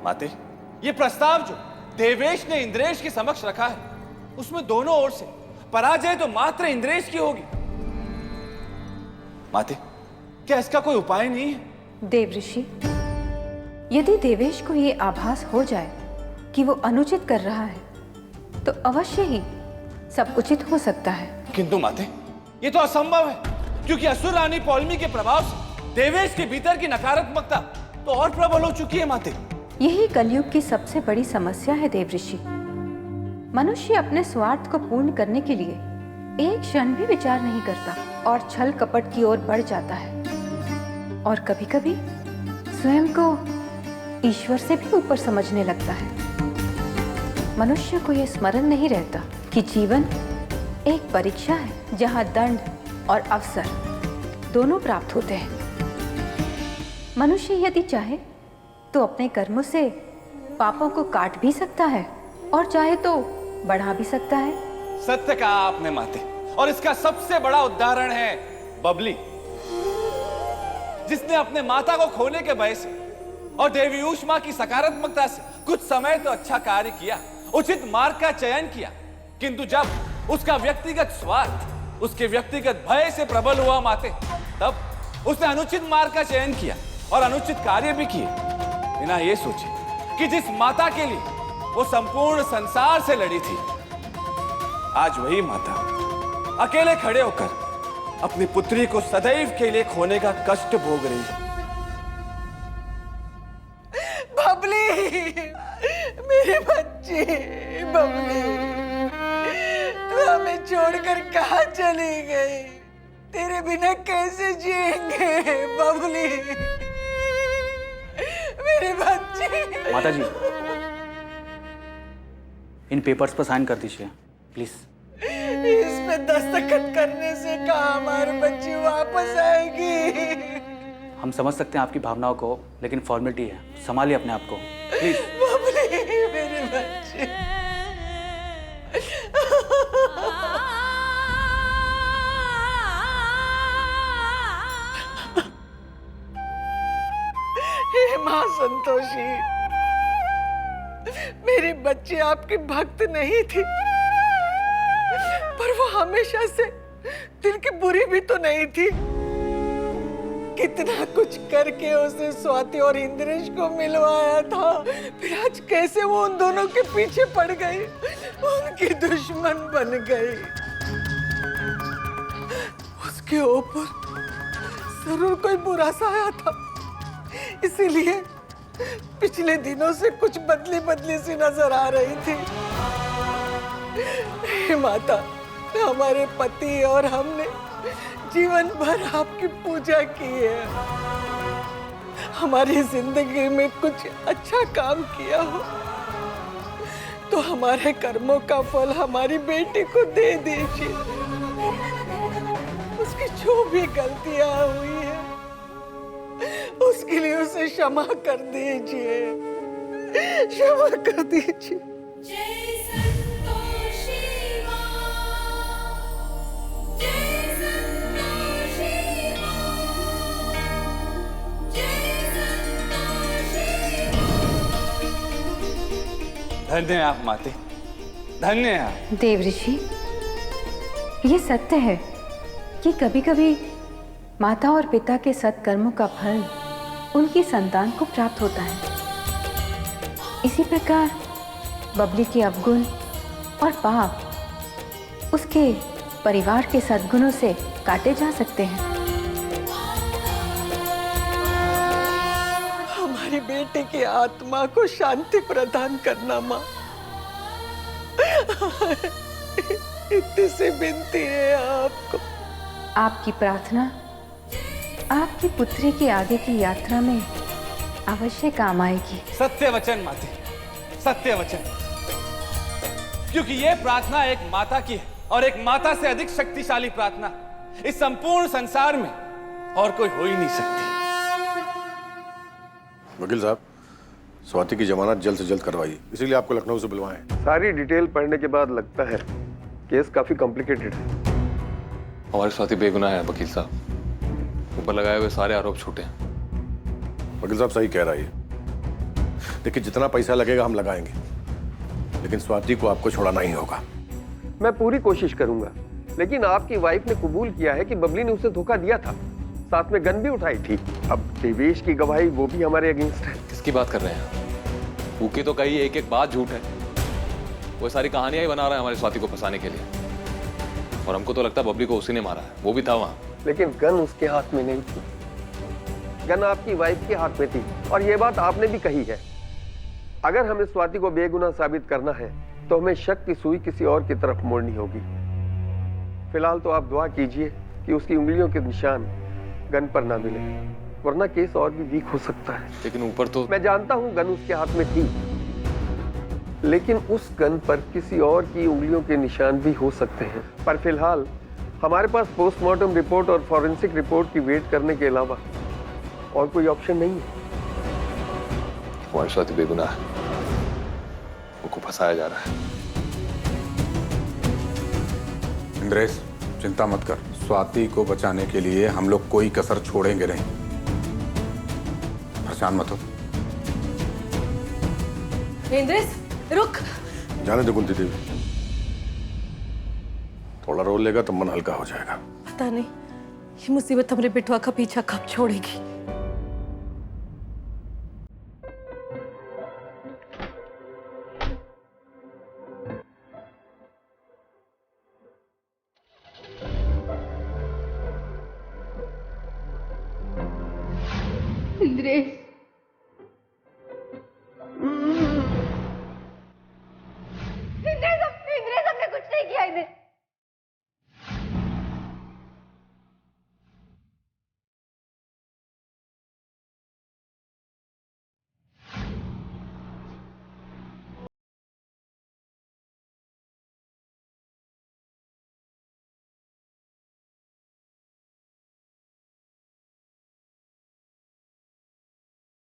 माते, ये प्रस्ताव जो देवेश ने इंद्रेश के समक्ष रखा है, उसमें दोनों ओर से पराजय तो मात्र इंद्रेश की होगी। माते, क्या इसका कोई उपाय नहीं है? देवऋषि, यदि देवेश को ये आभास हो जाए कि वो अनुचित कर रहा है, तो अवश्य ही सब उचित हो सकता है। किंतु माते, ये तो असंभव है, क्योंकि असुर रानी पौलमी के प्रभाव से देवेश के भीतर की नकारात्मकता तो और प्रबल हो चुकी है। माते, यही कलयुग की सबसे बड़ी समस्या है देवऋषि। मनुष्य अपने स्वार्थ को पूर्ण करने के लिए एक क्षण भी विचार नहीं करता और छल कपट की ओर बढ़ जाता है, और कभी कभी स्वयं को ईश्वर से भी ऊपर समझने लगता है। मनुष्य को यह स्मरण नहीं रहता कि जीवन एक परीक्षा है, जहां दंड और अवसर दोनों प्राप्त होते हैं। मनुष्य यदि चाहे तो अपने कर्मों से पापों को काट भी सकता है और चाहे तो बढ़ा भी सकता है। सत्य कहा आपने माते, और इसका सबसे बड़ा उदाहरण है बबली, जिसने अपने माता को खोने के भय से और देवी ऊष्मा की सकारात्मकता से कुछ समय तो अच्छा कार्य किया, उचित मार्ग का चयन किया, किंतु जब उसका व्यक्तिगत स्वार्थ उसके व्यक्तिगत भय से प्रबल हुआ माते, तब उसने अनुचित मार्ग का चयन किया और अनुचित कार्य भी किए, बिना ये सोचे कि जिस माता के लिए वो संपूर्ण संसार से लड़ी थी, आज वही माता अकेले खड़े होकर अपनी पुत्री को सदैव के लिए खोने का कष्ट भोग रही है। बबली, मेरे बच्चे, बबली, तू हमें छोड़कर कहाँ चली गई? तेरे बिना कैसे जिएंगे बबली, मेरे बच्चे। माता जी, इन पेपर्स पर साइन कर दीजिए प्लीज। इस पे दस्तखत करने से कहाँ हमारे बच्ची वापस आएगी? हम समझ सकते हैं आपकी भावनाओं को, लेकिन फॉर्मेलिटी है, संभालिए अपने आप को प्लीज। बबली, मेरे बच्चे। हे माँ संतोषी, मेरी बच्ची आपकी भक्त नहीं थी, पर वो हमेशा से दिल की बुरी भी तो नहीं थी। कितना कुछ करके उसने स्वाति और इंद्रेश को मिलवाया था, फिर आज कैसे वो उन दोनों के पीछे पड़ गई, उनकी दुश्मन बन गई। उसके ऊपर जरूर कोई बुरा सा आया था, इसीलिए पिछले दिनों से कुछ बदली बदली सी नजर आ रही थी। हे माता, हमारे पति और हमने जीवन भर आपकी पूजा की है। हमारी जिंदगी में कुछ अच्छा काम किया हो तो हमारे कर्मों का फल हमारी बेटी को दे दीजिए। उसकी जो भी गलतियां हुई है उसके लिए उसे क्षमा कर दीजिए, क्षमा कर दीजिए। धन्य है आप माते, धन्य है आप। देवऋषि, ये सत्य है कि कभी कभी माता और पिता के सत्कर्मों का फल उनकी संतान को प्राप्त होता है। इसी प्रकार बबली के अवगुण और पाप उसके परिवार के सद्गुणों से काटे जा सकते हैं। हमारी बेटे की आत्मा को शांति प्रदान करना माँ, इतनी सी विनती है आपको। आपकी प्रार्थना आपकी पुत्री की आगे की यात्रा में अवश्य काम आएगी। सत्य वचन माते, सत्य वचन, क्योंकि यह प्रार्थना एक माता की है और एक माता से अधिक शक्तिशाली प्रार्थना इस संपूर्ण संसार में और कोई हो ही नहीं सकती। वकील साहब, स्वाति की जमानत जल्द से जल्द करवाइए, इसीलिए आपको लखनऊ से बुलवाए हैं। सारी डिटेल पढ़ने के बाद लगता है केस काफी कॉम्प्लिकेटेड है। हमारी स्वाति बेगुनाह है वकील साहब, ऊपर लगाए हुए सारे आरोप झूठे हैं। वकील साहब सही कह रहा है, देखिए, जितना पैसा लगेगा हम लगाएंगे, लेकिन स्वाति को आपको छोड़ाना ही होगा। मैं पूरी कोशिश करूंगा, लेकिन आपकी वाइफ ने कबूल किया है कि बबली ने उसे धोखा दिया था, साथ में गन भी उठाई थी। अब देवेश की गवाही वो भी हमारे अगेंस्ट है। किसकी बात कर रहे हैं? ऊकी तो कही एक एक बात झूठ है। वो सारी कहानियां ही बना रहा है हमारी स्वाति को फंसाने के लिए, और हमको तो लगता है बबली को उसी ने मारा है, वो भी था वहां। लेकिन गन उसके हाथ में नहीं थी, गन आपकी वाइफ के हाथ में थी, और ये बात आपने भी कही है। अगर हमें स्वाति को बेगुनाह साबित करना है तो हमें शक की सुई किसी और की तरफ मोड़नी होगी। फिलहाल तो आप दुआ कीजिए कि उसकी उंगलियों के निशान गन पर ना मिले, वरना केस और भी वीक हो सकता है। लेकिन ऊपर तो मैं जानता हूं गन उसके हाथ में थी, लेकिन उस गन पर किसी और की उंगलियों के निशान भी हो सकते हैं। पर फिलहाल हमारे पास पोस्टमार्टम रिपोर्ट और फॉरेंसिक रिपोर्ट की वेट करने के अलावा और कोई ऑप्शन नहीं है। हमारी स्वाति बेगुनाह है, उनको फंसाया जा रहा है। इंद्रेश, चिंता मत कर। स्वाति को बचाने के लिए हम लोग कोई कसर छोड़ेंगे नहीं। परेशान मत हो। इंद्रेश रुक। जाने दो कुंती देवी, थोड़ा रोल लेगा तो मन हल्का हो जाएगा। पता नहीं ये मुसीबत हमारे बेटवा का पीछा कब छोड़ेगी। इंद्रेश, इंद्रेश हमने कुछ नहीं किया। इंद्रेश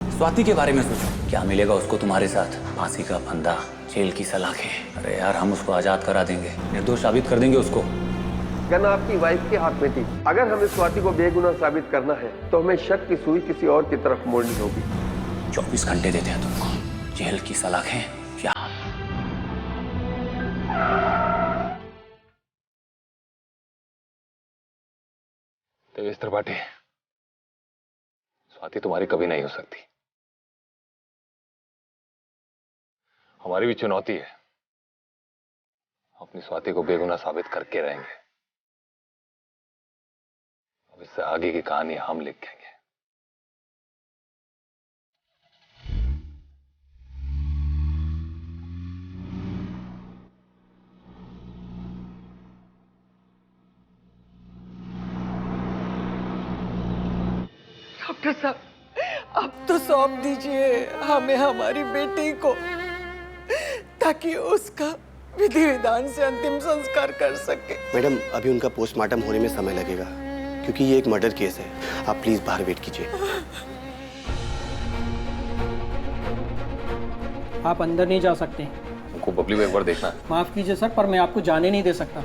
स्वाति के बारे में सोचो, क्या मिलेगा उसको तुम्हारे साथ? फांसी का फंदा, जेल की सलाखें। अरे यार, हम उसको आजाद करा देंगे, निर्दोष साबित कर देंगे उसको। गन आपकी वाइफ के हाथ में थी। अगर हमें स्वाति को बेगुनाह साबित करना है तो हमें शक की सुई किसी और की तरफ मोड़नी होगी। 24 घंटे देते हैं तुमको, जेल की सलाखें या देवेश त्रिपाठी, स्वाति तुम्हारी कभी नहीं हो सकती। हमारी भी चुनौती है, अपनी स्वाति को बेगुनाह साबित करके रहेंगे। अब इससे आगे की कहानी हम लिखेंगे। डॉक्टर साहब, अब तो सौंप दीजिए हमें हमारी बेटी को, ताकि उसका विधि विधान से अंतिम संस्कार कर सके। मैडम, अभी उनका पोस्टमार्टम होने में समय लगेगा, क्योंकि ये एक मर्डर केस है। आप प्लीज बाहर वेट कीजिए। आप अंदर नहीं जा सकते। उनको बबली को एक बार देखना है। माफ कीजिए सर, पर मैं आपको जाने नहीं दे सकता।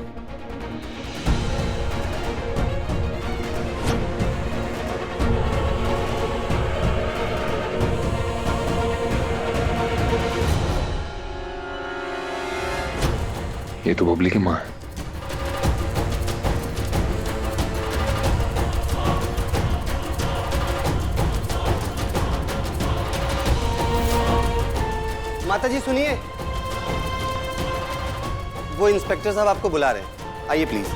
ये तो बबली की माँ है। माता जी सुनिए, वो इंस्पेक्टर साहब आपको बुला रहे हैं, आइए प्लीज।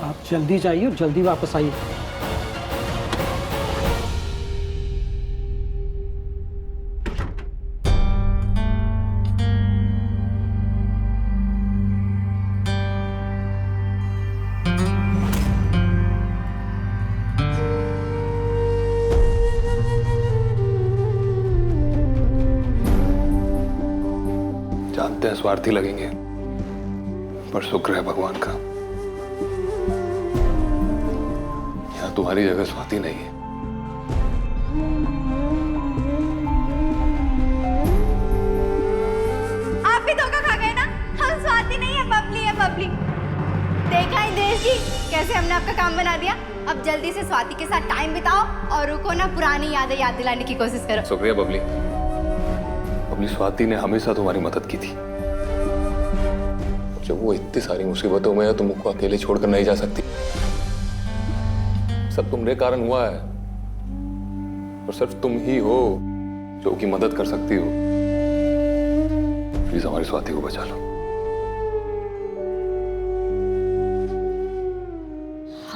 आप जल्दी जाइए और जल्दी वापस आइए। जानते हैं स्वार्थी लगेंगे, पर शुक्र है भगवान का, यहाँ तुम्हारी जगह स्वाति नहीं है। आप भी धोखा खा गए ना। हम स्वाति नहीं है, बबली है, बबली। देखा इंद्रेश जी कैसे हमने आपका काम बना दिया। अब जल्दी से स्वाति के साथ टाइम बिताओ और रुको ना, पुरानी यादें याद दिलाने की कोशिश करो। शुक्रिया बबली। बबली, स्वाति ने हमेशा तुम्हारी मदद की थी। जब वो इतनी सारी मुसीबतों में है, तुम उसको अकेले छोड़कर नहीं जा सकती। सब तुम्हारे कारण हुआ है और सिर्फ तुम ही हो जो उसकी मदद कर सकती हो। प्लीज हमारी स्वाति को बचा लो।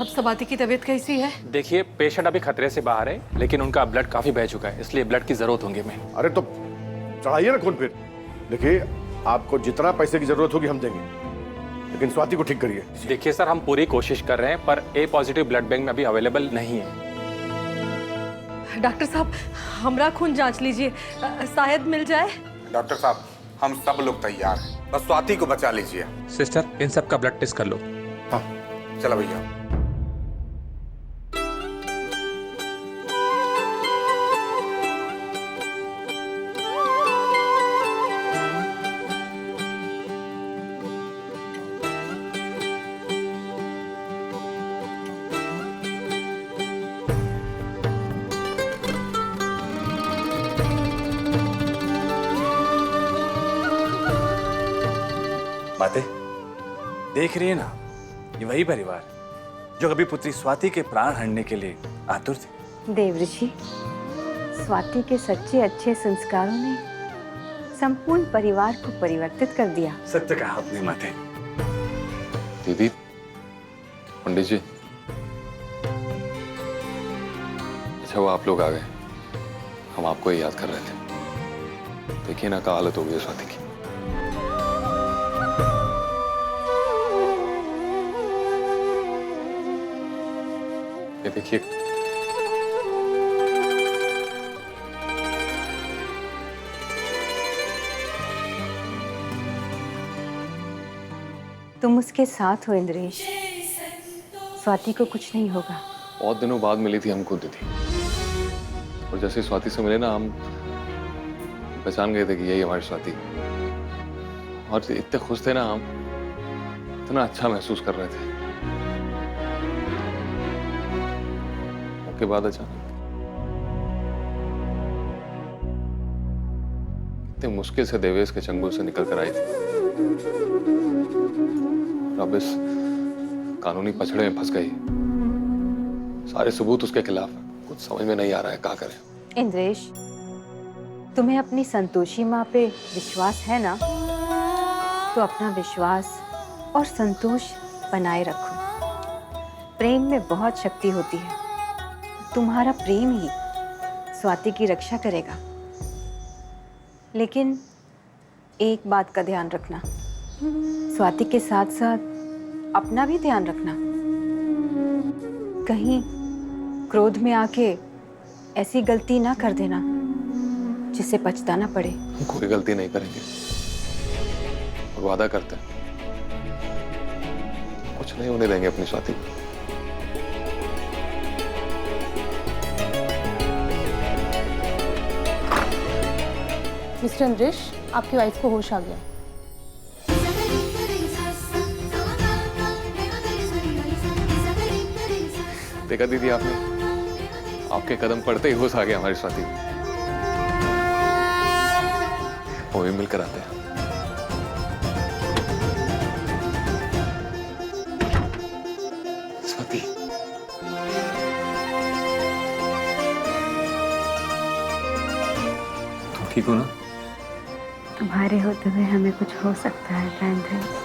अब स्वाति की तबीयत कैसी है? देखिए, पेशेंट अभी खतरे से बाहर है, लेकिन उनका ब्लड काफी बह चुका है, इसलिए ब्लड की जरूरत होगी हमें। अरे तो चढ़ाइए ना खून फिर। देखिए, आपको जितना पैसे की जरूरत होगी हम देंगे, लेकिन स्वाति को ठीक करिए। देखिए सर, हम पूरी कोशिश कर रहे हैं, पर ए पॉजिटिव ब्लड बैंक में अभी अवेलेबल नहीं है। डॉक्टर साहब, हमरा खून जांच लीजिए, शायद मिल जाए। डॉक्टर साहब, हम सब लोग तैयार हैं, बस स्वाति को बचा लीजिए। सिस्टर, इन सब का ब्लड टेस्ट कर लो। हाँ, चलो भैया। बातें देख रही है ना, ये वही परिवार जो कभी पुत्री स्वाति के प्राण हरने के लिए आतुर थे। देवऋषि, स्वाति के सच्चे अच्छे संस्कारों ने संपूर्ण परिवार को परिवर्तित कर दिया। सत्य कहा आपने माते। दीदी, पंडित जी, अच्छा वो आप लोग आ गए, हम आपको ही याद कर रहे थे। देखिए ना क्या हालत हो गई स्वाति की। ये देखिए, तुम उसके साथ हो इंद्रेश, स्वाति को कुछ नहीं होगा। बहुत दिनों बाद मिली थी हमको दीदी, और जैसे स्वाति से मिले ना, हम पहचान गए थे कि यही हमारी स्वाति। और इतने खुश थे ना हम, इतना अच्छा महसूस कर रहे थे। के बाद अचानक इतने मुश्किल से देवेश के चंगुल से निकल कर आई थी। अब इस कानूनी पछड़े में फंस गई। सारे सबूत उसके खिलाफ है। कुछ समझ में नहीं आ रहा है, क्या करें। इंद्रेश, तुम्हें अपनी संतोषी माँ पे विश्वास है ना, तो अपना विश्वास और संतोष बनाए रखो। प्रेम में बहुत शक्ति होती है। तुम्हारा प्रेम ही स्वाति की रक्षा करेगा। लेकिन एक बात का ध्यान रखना, स्वाति के साथ साथ अपना भी ध्यान रखना। कहीं क्रोध में आके ऐसी गलती ना कर देना जिससे पछताना पड़े। हम कोई गलती नहीं करेंगे और वादा करते हैं कुछ नहीं होने देंगे अपनी स्वाति को। मिस्टर इंद्रेश, आपकी वाइफ को होश आ गया। देखा दीदी आपने, आपके कदम पड़ते ही होश आ गया हमारी स्वाति। वो भी मिलकर आते हैं। स्वाति, तुम ठीक हो ना? तुम्हारे होते हुए हमें कुछ हो सकता है क्या इंद्रेश?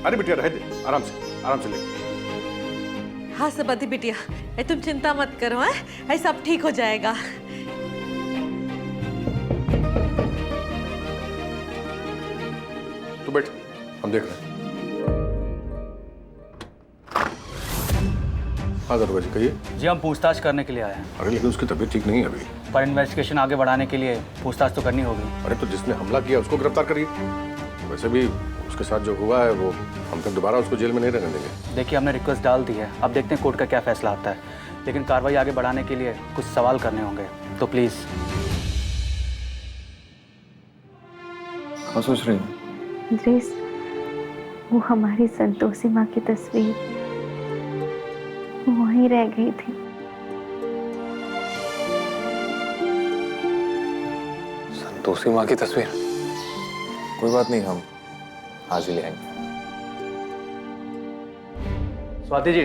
अरे बिटिया रह दे, आराम से ले। हाँ स्वाति बिटिया, तुम चिंता मत करो, है सब ठीक हो जाएगा। तू बैठ, हम देख रहे हैं। हाँ दरोगा जी, कहिए। जी, हम पूछताछ करने के लिए आए हैं। अरे लेकिन उसकी तबीयत ठीक नहीं है अभी। पर इन्वेस्टिगेशन आगे बढ़ाने के लिए पूछताछ तो करनी होगी। अरे तो जिसने हमला किया उसको गिरफ्तार करिए। वैसे भी उसके साथ जो हुआ है वो हम फिर दोबारा उसको जेल में नहीं रहने देंगे। देखिए, हमने रिक्वेस्ट डाल दी है, अब देखते हैं कोर्ट का क्या फैसला आता है, लेकिन कार्रवाई आगे बढ़ाने के लिए कुछ सवाल करने होंगे, तो प्लीज़। क्या सोच रही हो? इंद्रेश, वो हमारी संतोषी माँ की तस्वीर वहीं रह गई थी। संतोषी माँ की तस्वीर? कोई बात नहीं, हम आज ही ले आएंगे। स्वाति जी,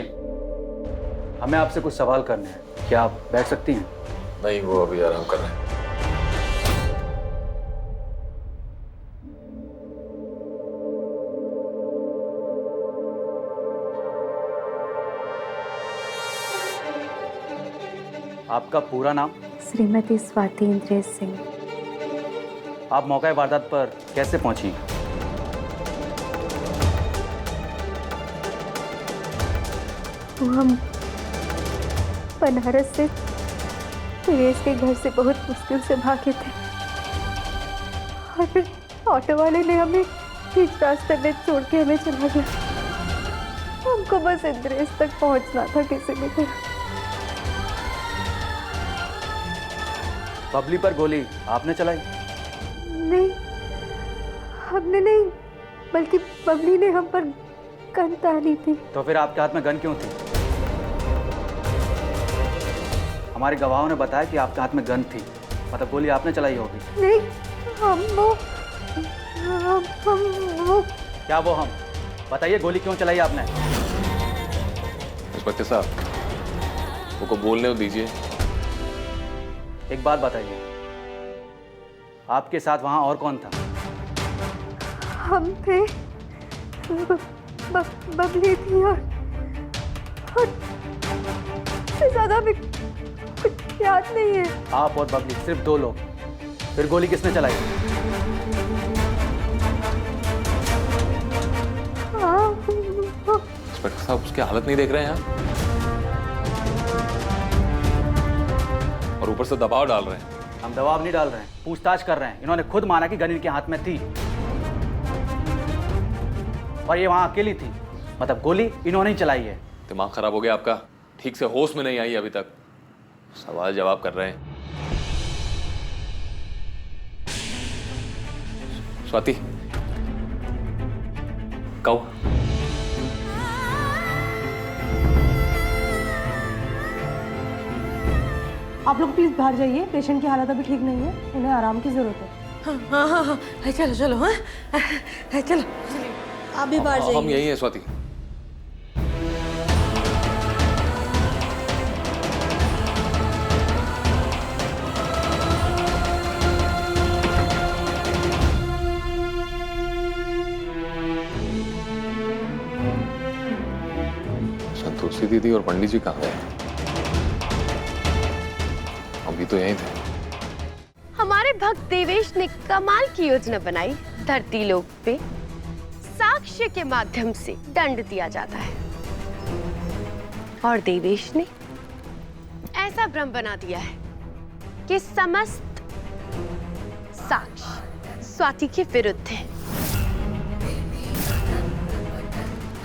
हमें आपसे कुछ सवाल करने हैं, क्या आप बैठ सकती हैं? नहीं, वो अभी आराम कर रहे हैं। आपका पूरा नाम? श्रीमती स्वाति इंद्रेश सिंह। आप मौका वारदात पर कैसे पहुंची? वो हम बनारस से सुरेश के घर से बहुत मुश्किल से भागे थे और फिर ऑटो वाले ने हमें बीच रास्ते में छोड़ के हमें चला गया। हमको बस इंद्रेश तक पहुंचना था किसी भी तरह। बबली पर गोली आपने चलाई? नहीं, हमने नहीं, बल्कि बबली ने हम पर गन तानी थी। तो फिर आपके हाथ में गन क्यों थी? हमारे गवाहों ने बताया कि आपके हाथ में गन थी, मतलब गोली आपने चलाई होगी। नहीं, हम वो क्या वो हम? बताइए, गोली क्यों चलाई आपने? इंस्पेक्टर साहब, वो को बोलने दीजिए। एक बात बताइए, आपके साथ वहां और कौन था? हम थे, बबली थी और इससे ज्यादा भी कुछ याद नहीं है। आप और बबली, सिर्फ 2 लोग। फिर गोली किसने चलाई? इंस्पेक्टर साहब, उसकी हालत नहीं देख रहे हैं आप? और ऊपर से दबाव डाल रहे हैं। हम दबाव नहीं डाल रहे हैं, पूछताछ कर रहे हैं। इन्होंने खुद माना कि गन इनके हाथ में थी और ये वहां अकेली थी, मतलब गोली इन्होंने ही चलाई है। दिमाग खराब हो गया आपका? ठीक से होश में नहीं आई अभी तक, सवाल जवाब कर रहे हैं। स्वाति, कहो। आप लोग प्लीज बाहर जाइए, पेशेंट की हालत अभी ठीक नहीं है, उन्हें आराम की जरूरत है। हाँ हाँ हाँ, चलो चलो, हाँ चलो, आप भी बाहर जाइए। हम यही हैं स्वाति। संतोषी दीदी और पंडित जी कहाँ गए? अभी तो यहीं थे। हमारे भक्त देवेश ने कमाल की योजना बनाई। धरती लोक पे साक्ष्य के माध्यम से दंड दिया जाता है और देवेश ने ऐसा भ्रम बना दिया है कि समस्त साक्ष्य स्वाति के विरुद्ध है।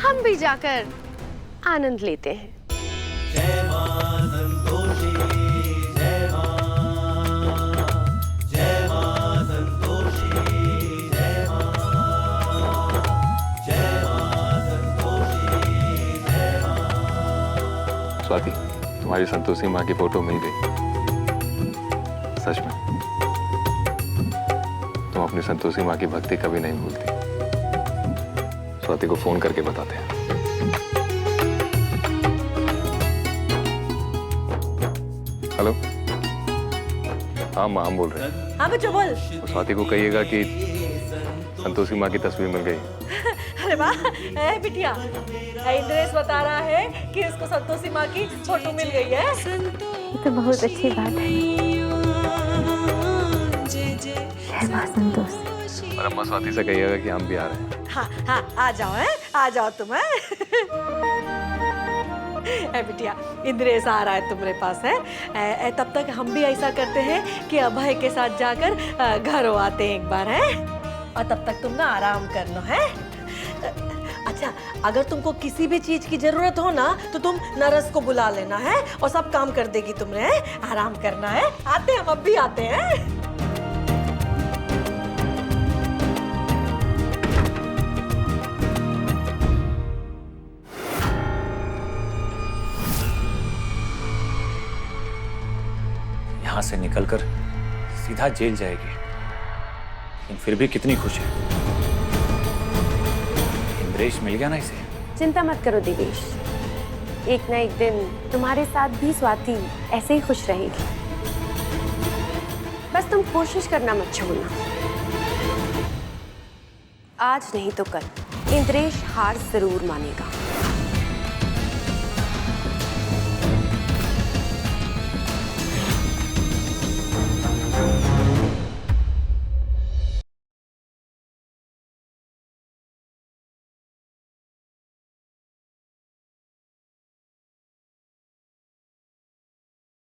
हम भी जाकर आनंद लेते हैं। जय मां संतोषी, जय मां, जय मां संतोषी, जय मां, जय मां संतोषी, जय मां। स्वाति, तुम्हारी संतोषी माँ की फोटो मिल गई। सच में तुम अपनी संतोषी माँ की भक्ति कभी नहीं भूलती। स्वाति को फोन करके बताते हैं। हेलो, हाँ माँ, हम बोल रहे हैं। हाँ बच्चों बोल। स्वाति को कहिएगा कि संतोषी माँ की तस्वीर मिल गई। अरे वाह, ए बिटिया, इंद्रेश बता रहा है कि इसको संतोषी माँ की फोटो मिल गई है। ये तो बहुत अच्छी बात है। जय मां संतोषी। और अम्मा स्वाति से कहिएगा कि हम भी आ रहे हैं। हाँ हाँ, आ जाओ, है आ जाओ तुम, है। ए बिटिया, इंद्रेश आ रहा है तुम्हारे पास है। तब तक हम भी ऐसा करते हैं कि अभय के साथ जाकर घर आते हैं एक बार, है। और तब तक तुम ना आराम कर लो, है। अच्छा, अगर तुमको किसी भी चीज की जरूरत हो ना तो तुम नरस को बुला लेना, है, और सब काम कर देगी तुमने, है। आराम करना है। आते हम अब भी आते हैं। यहाँ से निकलकर सीधा जेल जाएगी, लेकिन फिर भी कितनी खुश है। इंद्रेश मिल गया ना इसे। चिंता मत करो देवेश, एक ना एक दिन तुम्हारे साथ भी स्वाति ऐसे ही खुश रहेगी। बस तुम कोशिश करना मत छोड़ना। आज नहीं तो कल इंद्रेश हार जरूर मानेगा।